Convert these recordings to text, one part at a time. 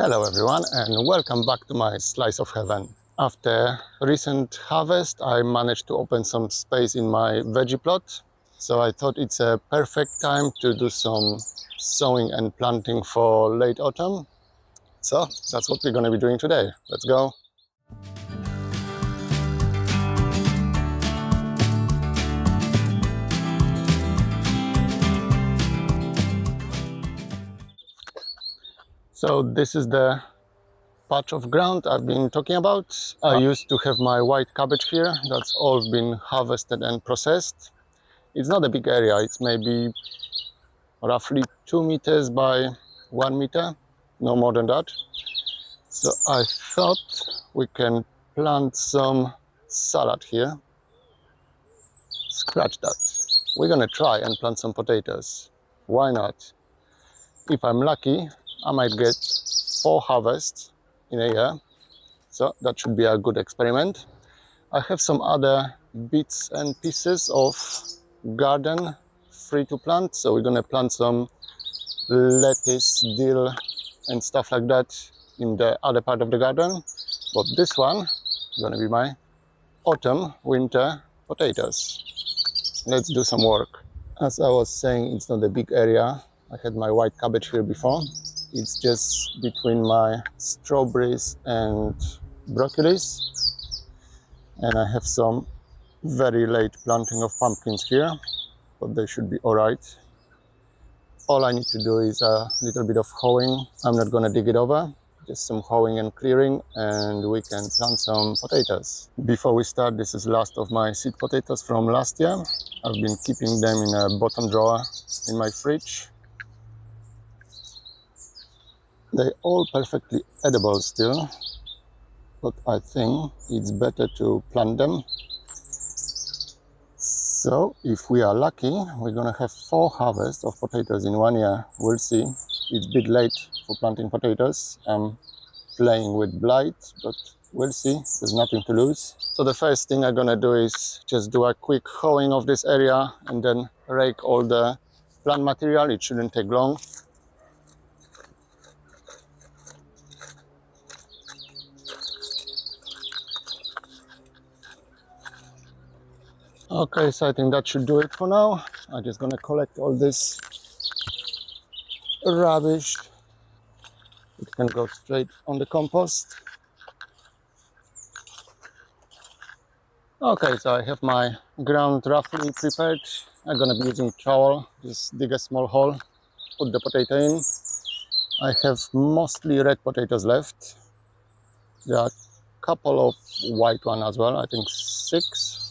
Hello everyone and welcome back to my slice of heaven. After recent harvest, I managed to open some space in my veggie plot. So I thought it's a perfect time to do some sowing and planting for late autumn. So that's what we're going to be doing today. Let's go. So this is the patch of ground I've been talking about. I used to have my white cabbage here. That's all been harvested and processed. It's not a big area. It's maybe roughly 2 meters by 1 meter, no more than that. So I thought we can plant some salad here. Scratch that. We're gonna try and plant some potatoes. Why not? If I'm lucky, I might get 4 harvests in a year. So that should be a good experiment. I have some other bits and pieces of garden free to plant. So we're gonna plant some lettuce, dill and stuff like that in the other part of the garden. But this one is gonna be my autumn winter potatoes. Let's do some work. As I was saying, it's not a big area. I had my white cabbage here before. It's just between my strawberries and broccolis, and I have some very late planting of pumpkins here, but they should be all right. All I need to do is a little bit of hoeing. I'm not going to dig it over, just some hoeing and clearing, and we can plant some potatoes. Before we start, this is last of my seed potatoes from last year. I've been keeping them in a bottom drawer in my fridge. They're all perfectly edible still, but I think it's better to plant them. So if we are lucky, we're gonna have 4 harvests of potatoes in 1 year. We'll see. It's a bit late for planting potatoes. I'm playing with blight, but we'll see. There's nothing to lose. So the first thing I'm gonna do is just do a quick hoeing of this area and then rake all the plant material. It shouldn't take long. Okay, so I think that should do it for now. I'm just gonna collect all this rubbish. It can go straight on the compost. Okay, so I have my ground roughly prepared. I'm gonna be using trowel. Just dig a small hole, put the potato in. I have mostly red potatoes left. There are a couple of white ones as well. I think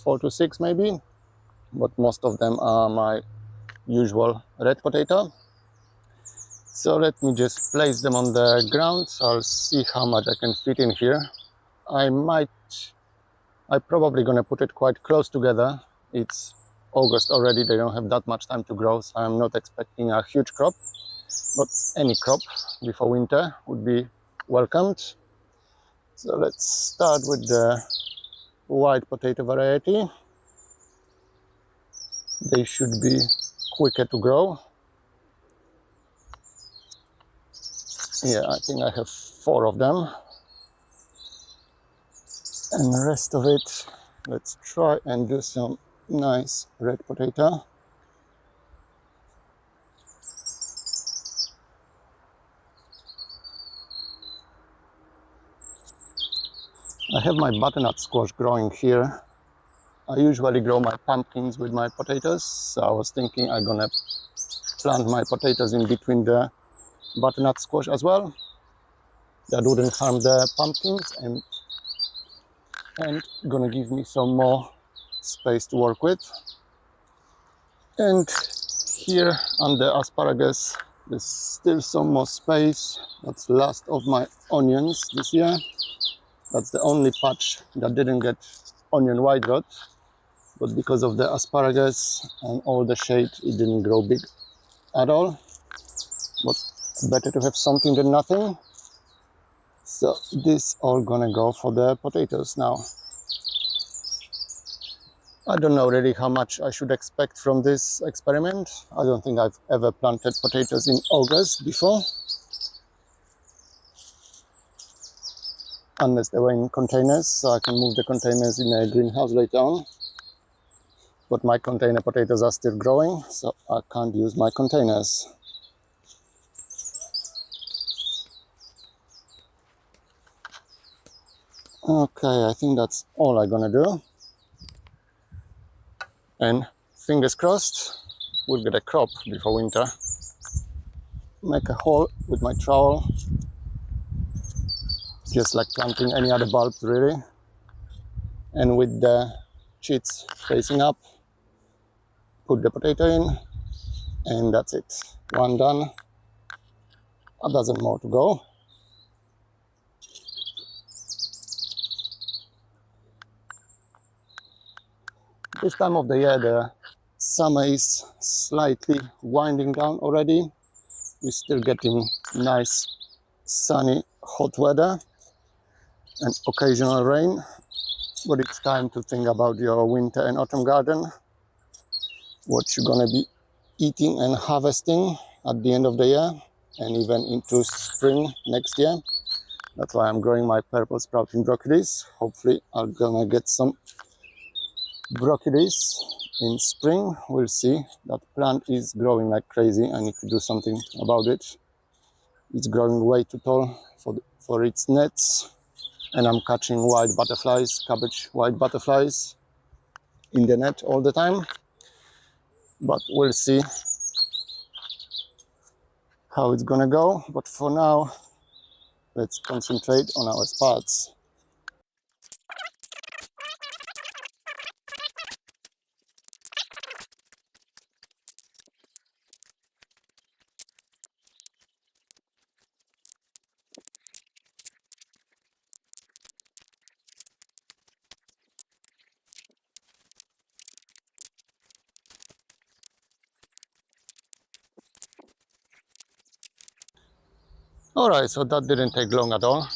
4 to 6 maybe, but most of them are my usual red potato. So let me just place them on the ground. So I'll see how much I can fit in here. I'm probably gonna put it quite close together. It's August already, they don't have that much time to grow, so I'm not expecting a huge crop, but any crop before winter would be welcomed. So let's start with the white potato variety. They should be quicker to grow. Yeah, I think I have 4 of them. And the rest of it, let's try and do some nice red potato. I have my butternut squash growing here. I usually grow my pumpkins with my potatoes, so I was thinking I'm gonna plant my potatoes in between the butternut squash as well. That wouldn't harm the pumpkins and gonna give me some more space to work with. And here under asparagus, there's still some more space. That's the last of my onions this year. That's the only patch that didn't get onion white rot, but because of the asparagus and all the shade, it didn't grow big at all. But better to have something than nothing. So this all gonna go for the potatoes now. I don't know really how much I should expect from this experiment. I don't think I've ever planted potatoes in August before. unless they were in containers, so I can move the containers in a greenhouse later on. But my container potatoes are still growing, so I can't use my containers. Okay, I think that's all I'm gonna do. And fingers crossed, we'll get a crop before winter. Make a hole with my trowel, just like planting any other bulb really. And with the sheets facing up, put the potato in, and that's it. One done, a dozen more to go. This time of the year, the summer is slightly winding down already. We're still getting nice, sunny, hot weather and occasional rain, but it's time to think about your winter and autumn garden, what you're gonna be eating and harvesting at the end of the year and even into spring next year. That's why I'm growing my purple sprouting broccolis. Hopefully I'm gonna get some broccolis in spring. We'll see. That plant is growing like crazy. I need to do something about it. It's growing way too tall for its nets, and I'm catching white butterflies, cabbage white butterflies in the net all the time. But we'll see how it's gonna go. But for now, let's concentrate on our spats. Alright, so that didn't take long at all.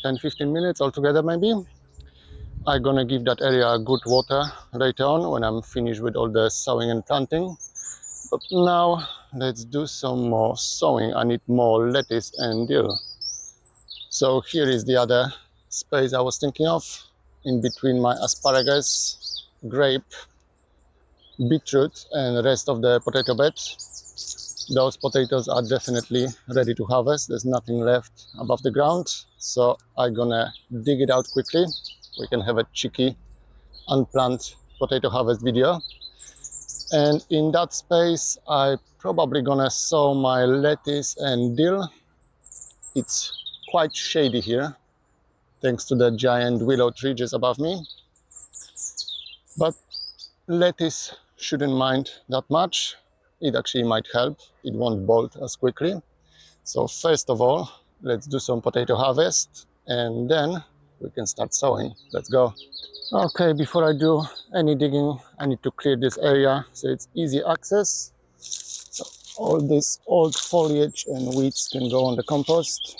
10-15 minutes altogether maybe. I'm gonna give that area a good water later on when I'm finished with all the sowing and planting. But now let's do some more sowing. I need more lettuce and dill. So here is the other space I was thinking of, in between my asparagus, grape, beetroot and the rest of the potato bed. Those potatoes are definitely ready to harvest. There's nothing left above the ground, so I'm gonna dig it out quickly. We can have a cheeky unplanned potato harvest video. And in that space I probably gonna sow my lettuce and dill. It's quite shady here thanks to the giant willow tree just above me, but lettuce shouldn't mind that much. It actually might help. It won't bolt as quickly. So first of all, let's do some potato harvest and then we can start sowing. Let's go. Okay, before I do any digging, I need to clear this area so it's easy access. So all this old foliage and weeds can go on the compost.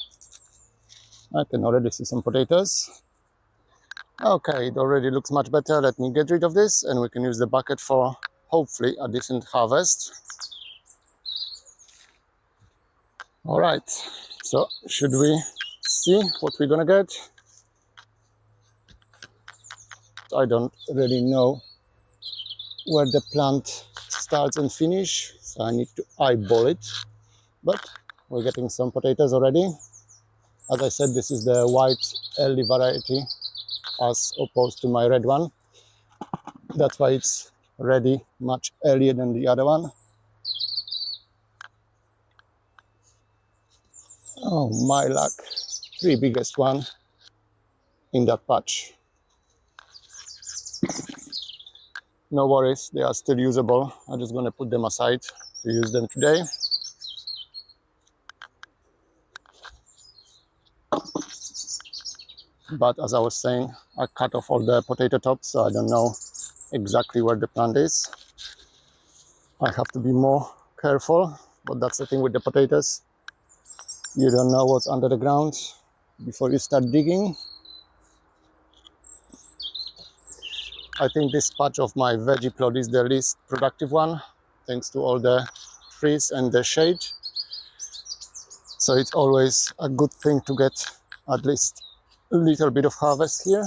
I can already see some potatoes. Okay, it already looks much better. Let me get rid of this and we can use the bucket for hopefully a decent harvest. All right, so should we see what we're gonna get? I don't really know where the plant starts and finish, so I need to eyeball it. But we're getting some potatoes already. As I said, this is the white early variety as opposed to my red one. That's why it's ready much earlier than the other one. Oh, my luck. 3 biggest one in that patch. No worries, they are still usable. I'm just gonna put them aside to use them today. But as I was saying, I cut off all the potato tops, so I don't know exactly where the plant is. I have to be more careful, but that's the thing with the potatoes. You don't know what's under the ground before you start digging. I think this patch of my veggie plot is the least productive one, thanks to all the trees and the shade. So it's always a good thing to get at least A little bit of harvest here.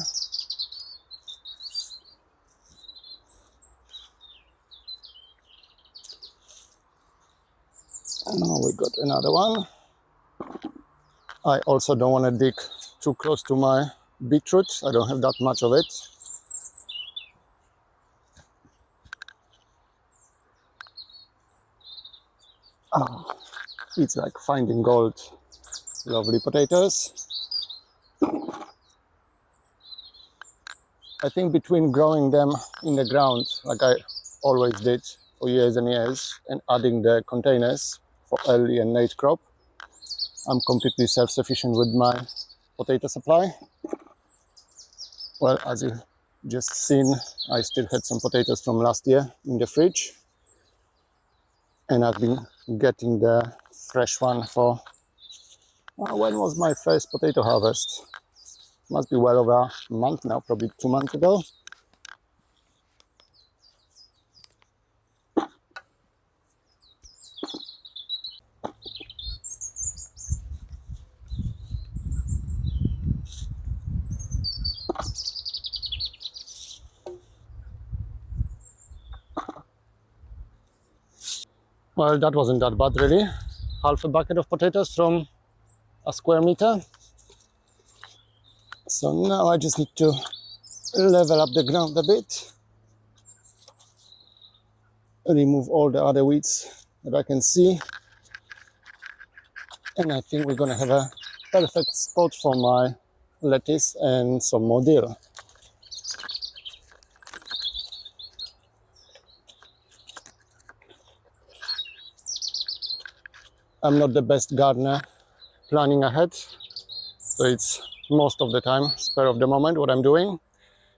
Now we got another one. I also don't want to dig too close to my beetroot. I don't have that much of it. Oh, it's like finding gold. Lovely potatoes. I think between growing them in the ground, like I always did for years and years, and adding the containers for early and late crop, I'm completely self-sufficient with my potato supply. Well, as you just seen, I still had some potatoes from last year in the fridge, and I've been getting the fresh one for, when was my first potato harvest? Must be well over a month now, probably 2 months ago. Well, that wasn't that bad really. Half a bucket of potatoes from a square meter. So now I just need to level up the ground a bit, remove all the other weeds that I can see, and I think we're gonna have a perfect spot for my lettuce and some more dill. I'm not the best gardener planning ahead, so it's most of the time spur of the moment what I'm doing,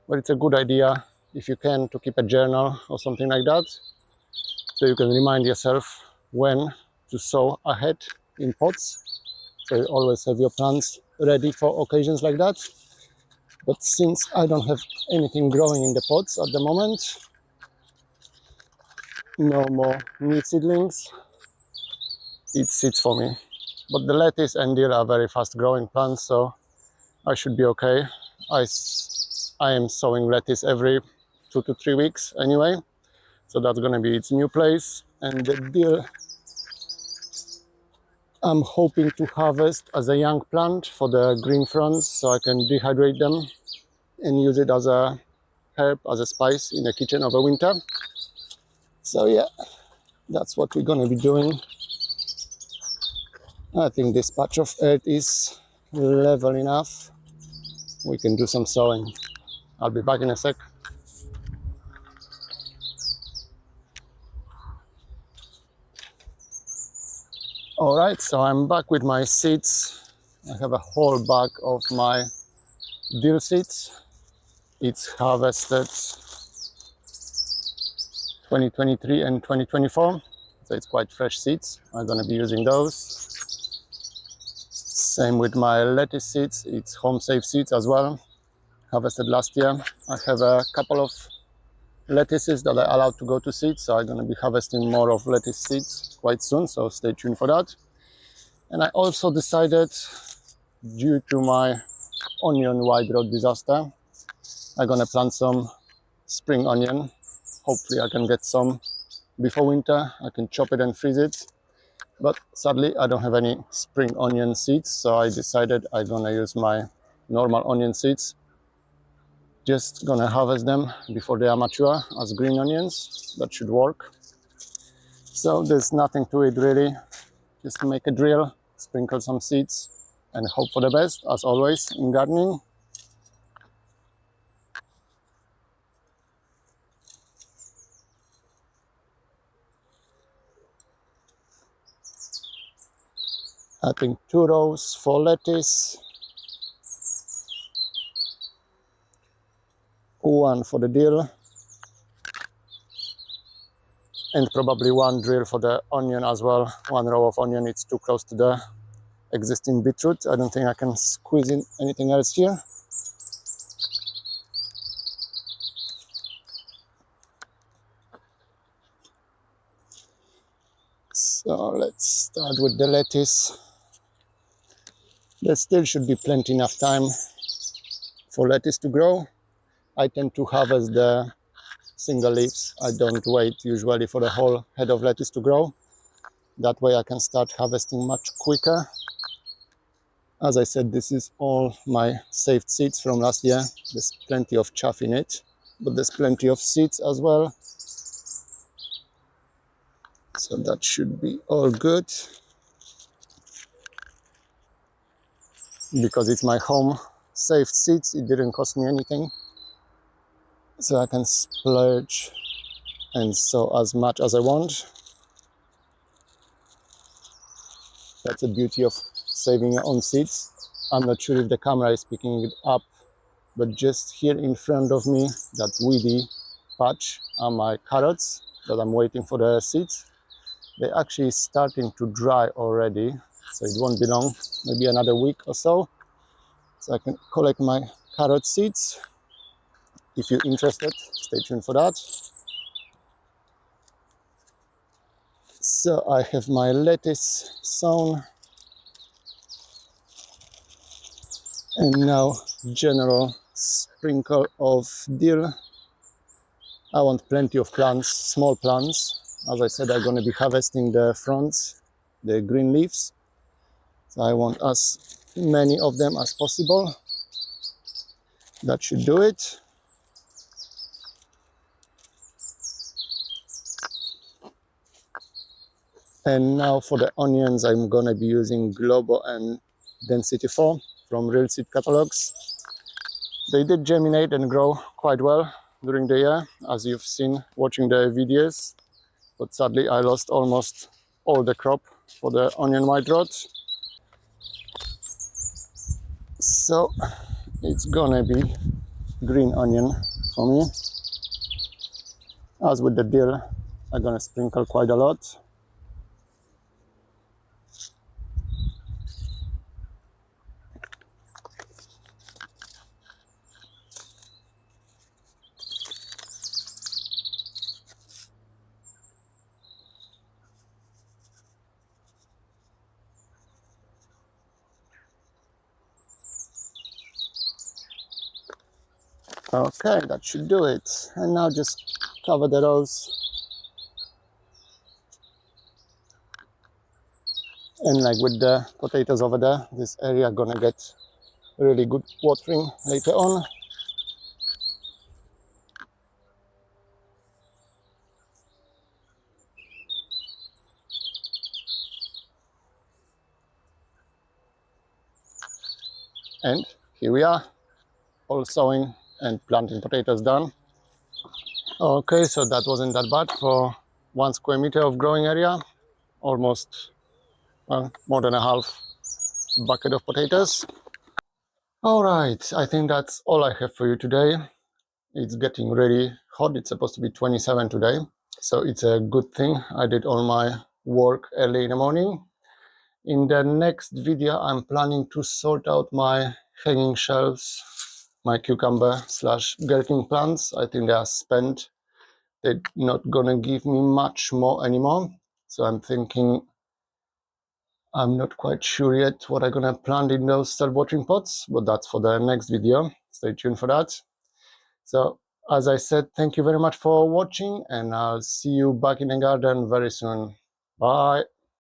but it's a good idea if you can to keep a journal or something like that, so you can remind yourself when to sow ahead in pots, so you always have your plants ready for occasions like that. But since I don't have anything growing in the pots at the moment, no more new seedlings, it sits for me. But the lettuce and dill are very fast growing plants, so I should be okay. I am sowing lettuce every 2 to 3 weeks anyway, so that's gonna be its new place. And the dill I'm hoping to harvest as a young plant for the green fronds, so I can dehydrate them and use it as a herb, as a spice in the kitchen over winter. So yeah, that's what we're gonna be doing. I think this patch of earth is level enough. We can do some sowing. I'll be back in a sec. All right, so I'm back with my seeds. I have a whole bag of my dill seeds. It's harvested 2023 and 2024, so it's quite fresh seeds. I'm gonna be using those. Same with my lettuce seeds. It's home safe seeds as well, harvested last year. I have a couple of lettuces that are allowed to go to seed, so I'm going to be harvesting more of lettuce seeds quite soon, so stay tuned for that. And I also decided, due to my onion wide rot disaster, I'm going to plant some spring onion. Hopefully I can get some before winter. I can chop it and freeze it, but sadly I don't have any spring onion seeds, so I decided I'm going to use my normal onion seeds. Just gonna harvest them before they are mature as green onions. That should work. So there's nothing to it really. Just make a drill, sprinkle some seeds, and hope for the best, as always in gardening. I think 2 rows for lettuce, 1 for the dill, and probably 1 drill for the onion as well. 1 row of onion, it's too close to the existing beetroot. I don't think I can squeeze in anything else here. So let's start with the lettuce. There still should be plenty enough time For lettuce to grow, I tend to harvest the single leaves. I don't wait usually for the whole head of lettuce to grow. That way I can start harvesting much quicker. As I said, this is all my saved seeds from last year. There's plenty of chaff in it, but there's plenty of seeds as well. So that should be all good. Because it's my home saved seeds, it didn't cost me anything. So I can splurge and sow as much as I want. That's the beauty of saving your own seeds. I'm not sure if the camera is picking it up, but just here in front of me, that weedy patch are my carrots that I'm waiting for the seeds. They're actually starting to dry already, so it won't be long, maybe another week or so. So I can collect my carrot seeds. If you're interested, stay tuned for that. So I have my lettuce sown, and now general sprinkle of dill. I want plenty of plants, small plants. As I said, I'm going to be harvesting the fronds, the green leaves. So I want as many of them as possible. That should do it. And now for the onions, I'm going to be using Globo and Density 4 from Real Seed Catalogs. They did germinate and grow quite well during the year, as you've seen watching the videos. But sadly, I lost almost all the crop for the onion white rot. So it's gonna be green onion for me. As with the dill, I'm gonna sprinkle quite a lot. Okay, that should do it. And now just cover the rows. And like with the potatoes over there, this area gonna get really good watering later on. And here we are, all sowing and planting potatoes done. Okay, so that wasn't that bad for 1 square meter of growing area. Almost, well, more than a half bucket of potatoes. All right, I think that's all I have for you today. It's getting really hot. It's supposed to be 27 today, so it's a good thing I did all my work early in the morning. In the next video, I'm planning to sort out my hanging shelves, my cucumber / gherkin plants. I think they are spent. They're not gonna give me much more anymore. So I'm thinking, I'm not quite sure yet what I'm gonna plant in those self-watering pots, but that's for the next video. Stay tuned for that. So as I said, thank you very much for watching, and I'll see you back in the garden very soon. Bye.